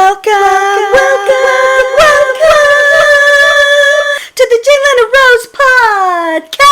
Welcome to the Jalyna Rose Podcast.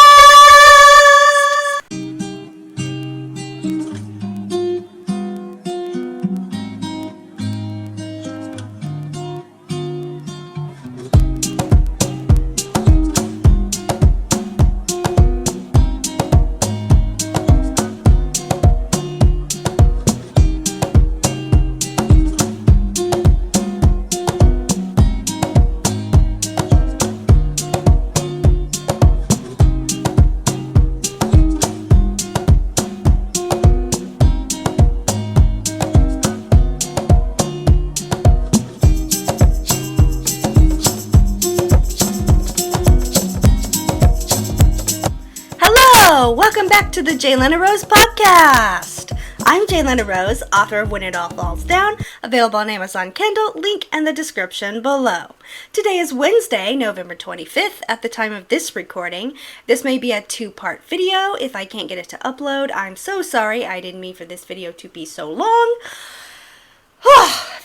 Welcome back to the Jalyna Rose Podcast. I'm Jalyna Rose, author of When It All Falls Down, available on Amazon Kindle, link in the description below. Today is Wednesday, November 25th, at the time of this recording. This may be a two-part video. If I can't get it to upload, I'm so sorry. I didn't mean for this video to be so long.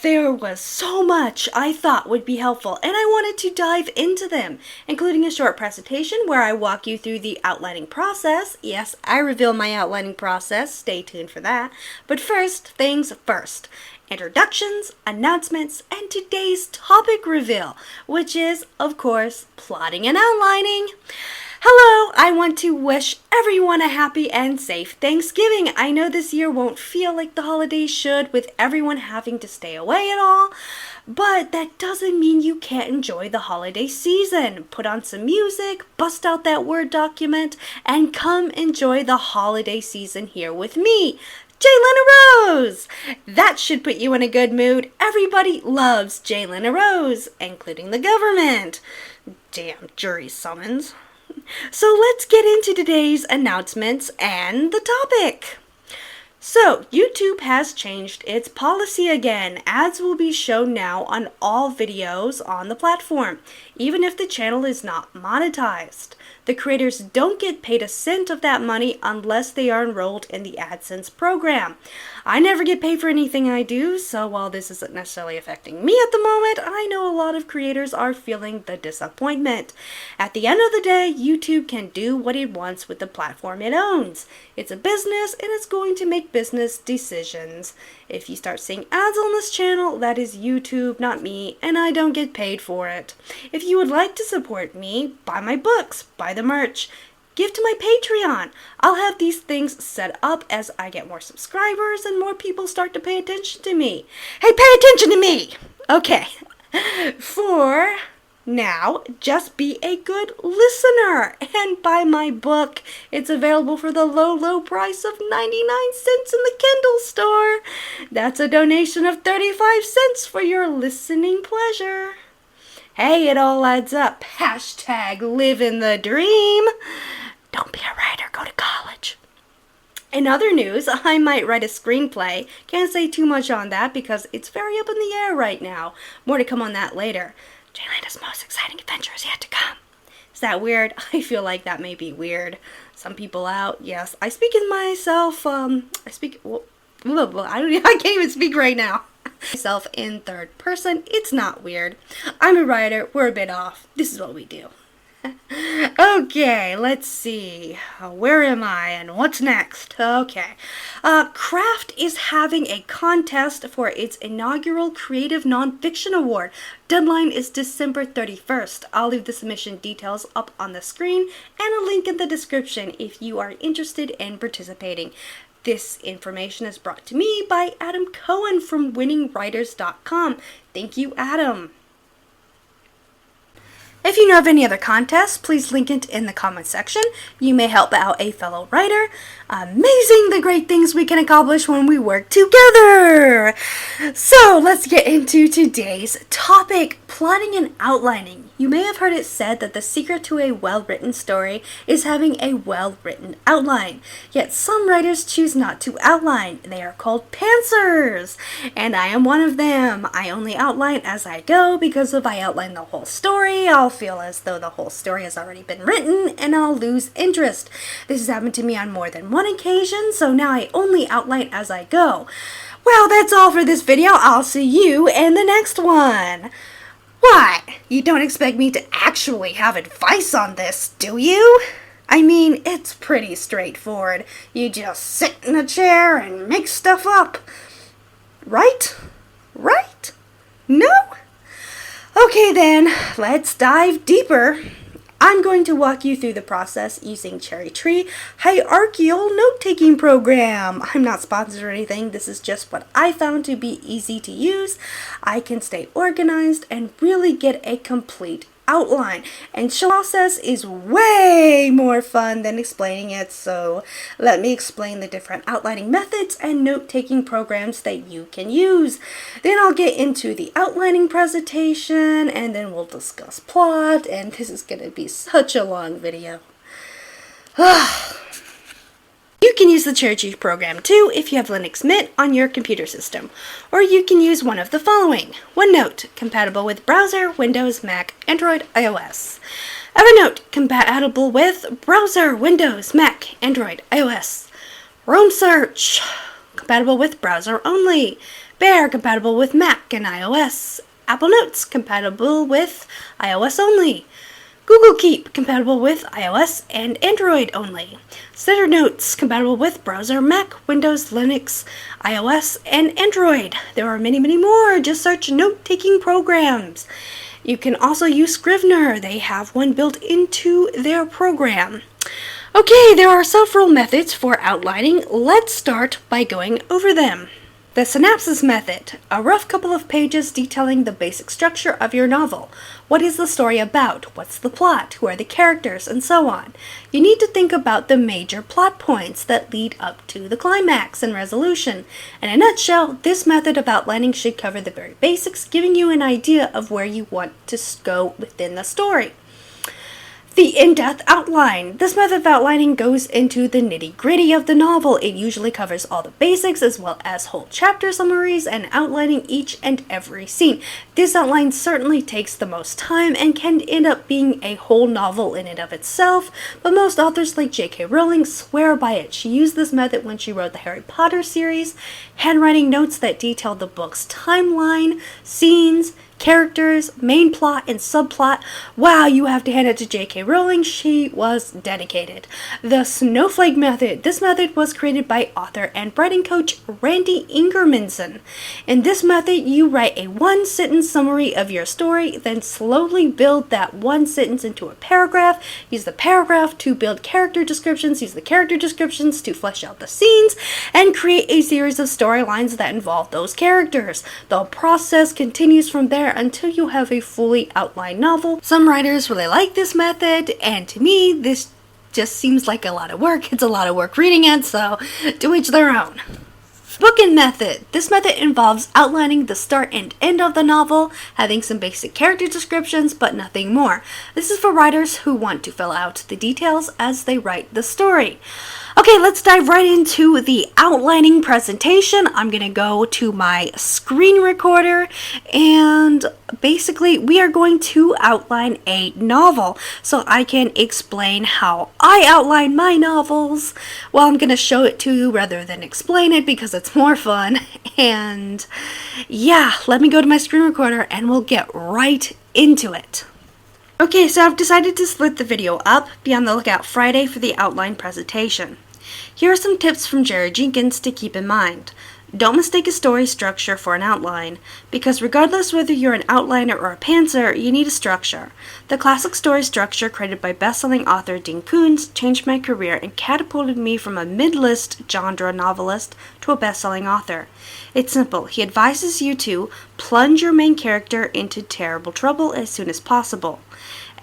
There was so much I thought would be helpful, and I wanted to dive into them, including a short presentation where I walk you through the outlining process. Yes, I reveal my outlining process. Stay tuned for that. But first things first. Introductions, announcements, and today's topic reveal, which is, of course, plotting and outlining. Hello, I want to wish everyone a happy and safe Thanksgiving. I know this year won't feel like the holidays should, with everyone having to stay away and all, but that doesn't mean you can't enjoy the holiday season. Put on some music, bust out that Word document, and come enjoy the holiday season here with me, Jalyna Rose. That should put you in a good mood. Everybody loves Jalyna Rose, including the government. Damn jury summons. So let's get into today's announcements and the topic. So, YouTube has changed its policy again. Ads will be shown now on all videos on the platform, even if the channel is not monetized. The creators don't get paid a cent of that money unless they are enrolled in the AdSense program. I never get paid for anything I do, so while this isn't necessarily affecting me at the moment, I know a lot of creators are feeling the disappointment. At the end of the day, YouTube can do what it wants with the platform it owns. It's a business, and it's going to make business decisions. If you start seeing ads on this channel, that is YouTube, not me, and I don't get paid for it. If you would like to support me, buy my books, buy the merch, give to my Patreon. I'll have these things set up as I get more subscribers and more people start to pay attention to me. Hey, pay attention to me! Okay. For now, just be a good listener and buy my book. It's available for the low price of 99 cents in the Kindle store. That's a donation of 35 cents for your listening pleasure. Hey, it all adds up. Hashtag living the dream. Don't be a writer, go to college. In other news, I might write a screenplay. Can't say too much on that because it's very up in the air right now. More to come on that later. Jalyna's most exciting adventure is yet to come. Is that weird? I feel like that may be weird. Some people out, yes. I speak in myself, I can't even speak right now. Myself in third person. It's not weird. I'm a writer. We're a bit off. This is what we do. Okay, let's see. Where am I and what's next? Okay. Craft is having a contest for its inaugural Creative Nonfiction Award. Deadline is December 31st. I'll leave the submission details up on the screen and a link in the description if you are interested in participating. This information is brought to me by Adam Cohen from winningwriters.com. Thank you, Adam. If you know of any other contests, please link it in the comment section. You may help out a fellow writer. Amazing the great things we can accomplish when we work together. So let's get into today's topic, plotting and outlining. You may have heard it said that the secret to a well-written story is having a well-written outline. Yet some writers choose not to outline. They are called pantsers. And I am one of them. I only outline as I go because if I outline the whole story, I'll feel as though the whole story has already been written and I'll lose interest. This has happened to me on more than one occasion, so now I only outline as I go. Well, that's all for this video. I'll see you in the next one. What? You don't expect me to actually have advice on this, do you? I mean, it's pretty straightforward. You just sit in a chair and make stuff up. Right? Right? No? Okay then, let's dive deeper. I'm going to walk you through the process using Cherry Tree Hierarchical Note-Taking Program. I'm not sponsored or anything. This is just what I found to be easy to use. I can stay organized and really get a complete outline. And the process is way more fun than explaining it. So let me explain the different outlining methods and note-taking programs that you can use. Then I'll get into the outlining presentation, and then we'll discuss plot, and this is going to be such a long video. You can use the Cherry Tree program too if you have Linux Mint on your computer system, or you can use one of the following: OneNote, compatible with browser, Windows, Mac, Android, iOS. Evernote, compatible with browser, Windows, Mac, Android, iOS. Roam Search, compatible with browser only. Bear, compatible with Mac and iOS. Apple Notes, compatible with iOS only. Google Keep, compatible with iOS and Android only. Center Notes, compatible with browser, Mac, Windows, Linux, iOS, and Android. There are many, many more. Just search note-taking programs. You can also use Scrivener. They have one built into their program. Okay, there are several methods for outlining. Let's start by going over them. The synopsis method, a rough couple of pages detailing the basic structure of your novel. What is the story about? What's the plot? Who are the characters? And so on. You need to think about the major plot points that lead up to the climax and resolution. In a nutshell, this method of outlining should cover the very basics, giving you an idea of where you want to go within the story. The in-depth outline. This method of outlining goes into the nitty-gritty of the novel. It usually covers all the basics as well as whole chapter summaries and outlining each and every scene. This outline certainly takes the most time and can end up being a whole novel in and of itself, but most authors like J.K. Rowling swear by it. She used this method when she wrote the Harry Potter series, handwriting notes that detailed the book's timeline, scenes, characters, main plot, and subplot. Wow, you have to hand it to J.K. Rowling. She was dedicated. The Snowflake Method. This method was created by author and writing coach Randy Ingermanson. In this method, you write a one-sentence summary of your story, then slowly build that one sentence into a paragraph. Use the paragraph to build character descriptions. Use the character descriptions to flesh out the scenes, and create a series of storylines that involve those characters. The process continues from there until you have a fully outlined novel. Some writers really like this method, and to me, this just seems like a lot of work. It's a lot of work reading it, so to each their own. Bookend method. This method involves outlining the start and end of the novel, having some basic character descriptions, but nothing more. This is for writers who want to fill out the details as they write the story. Okay, let's dive right into the outlining presentation. I'm going to go to my screen recorder, and basically we are going to outline a novel so I can explain how I outline my novels. Well, I'm going to show it to you rather than explain it because it's more fun. And yeah, let me go to my screen recorder and we'll get right into it. Okay, so I've decided to split the video up. Be on the lookout Friday for the outline presentation. Here are some tips from Jerry Jenkins to keep in mind. Don't mistake a story structure for an outline, because regardless whether you're an outliner or a pantser, you need a structure. The classic story structure created by best-selling author Dean Koontz changed my career and catapulted me from a mid-list genre novelist to a best-selling author. It's simple. He advises you to plunge your main character into terrible trouble as soon as possible.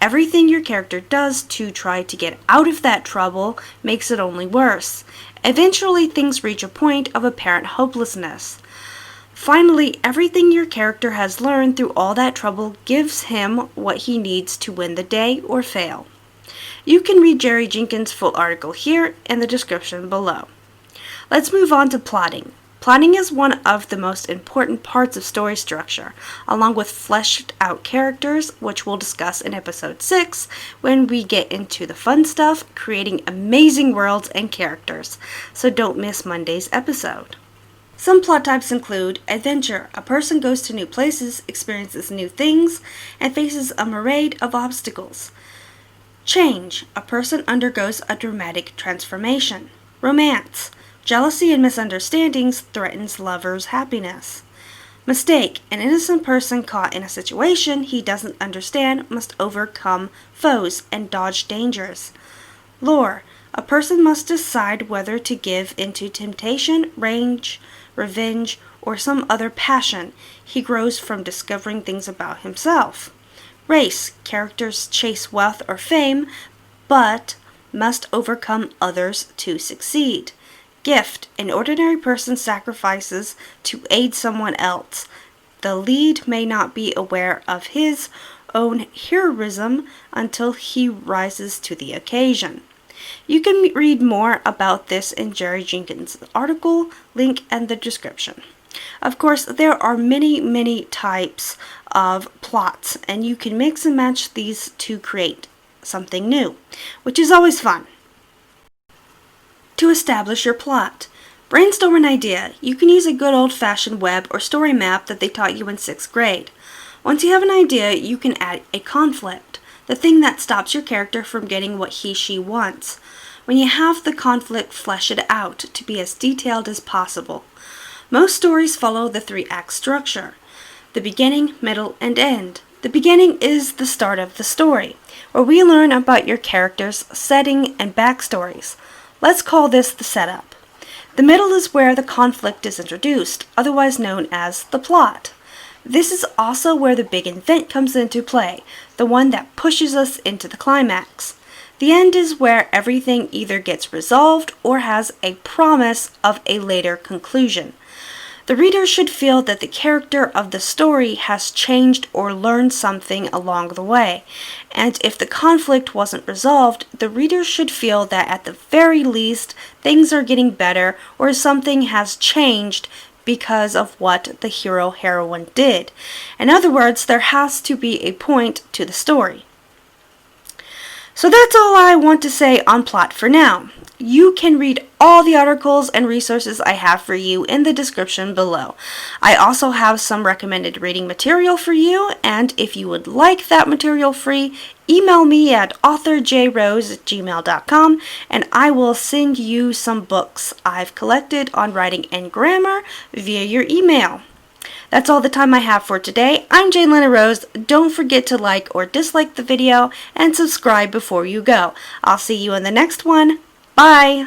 Everything your character does to try to get out of that trouble makes it only worse. Eventually, things reach a point of apparent hopelessness. Finally, everything your character has learned through all that trouble gives him what he needs to win the day or fail. You can read Jerry Jenkins' full article here in the description below. Let's move on to plotting. Plotting is one of the most important parts of story structure, along with fleshed out characters, which we'll discuss in episode 6 when we get into the fun stuff, creating amazing worlds and characters. So don't miss Monday's episode. Some plot types include adventure. A person goes to new places, experiences new things, and faces a myriad of obstacles. Change. A person undergoes a dramatic transformation. Romance. Jealousy and misunderstandings threatens lovers' happiness. Mistake. An innocent person caught in a situation he doesn't understand must overcome foes and dodge dangers. Lore. A person must decide whether to give into temptation, rage, revenge, or some other passion. He grows from discovering things about himself. Race. Characters chase wealth or fame, but must overcome others to succeed. Gift. An ordinary person sacrifices to aid someone else. The lead may not be aware of his own heroism until he rises to the occasion. You can read more about this in Jerry Jenkins' article, link in the description. Of course, there are many types of plots, and you can mix and match these to create something new, which is always fun. To establish your plot. Brainstorm an idea. You can use a good old-fashioned web or story map that they taught you in 6th grade. Once you have an idea, you can add a conflict, the thing that stops your character from getting what he/she wants. When you have the conflict, flesh it out to be as detailed as possible. Most stories follow the 3-act structure: the beginning, middle, and end. The beginning is the start of the story, where we learn about your character's setting and backstories. Let's call this the setup. The middle is where the conflict is introduced, otherwise known as the plot. This is also where the big event comes into play, the one that pushes us into the climax. The end is where everything either gets resolved or has a promise of a later conclusion. The reader should feel that the character of the story has changed or learned something along the way, and if the conflict wasn't resolved, the reader should feel that at the very least things are getting better or something has changed because of what the hero/heroine did. In other words, there has to be a point to the story. So that's all I want to say on plot for now. You can read all the articles and resources I have for you in the description below. I also have some recommended reading material for you, and if you would like that material free, email me at authorjrose@gmail.com and I will send you some books I've collected on writing and grammar via your email. That's all the time I have for today. I'm Jalyna Rose. Don't forget to like or dislike the video and subscribe before you go. I'll see you in the next one. Bye!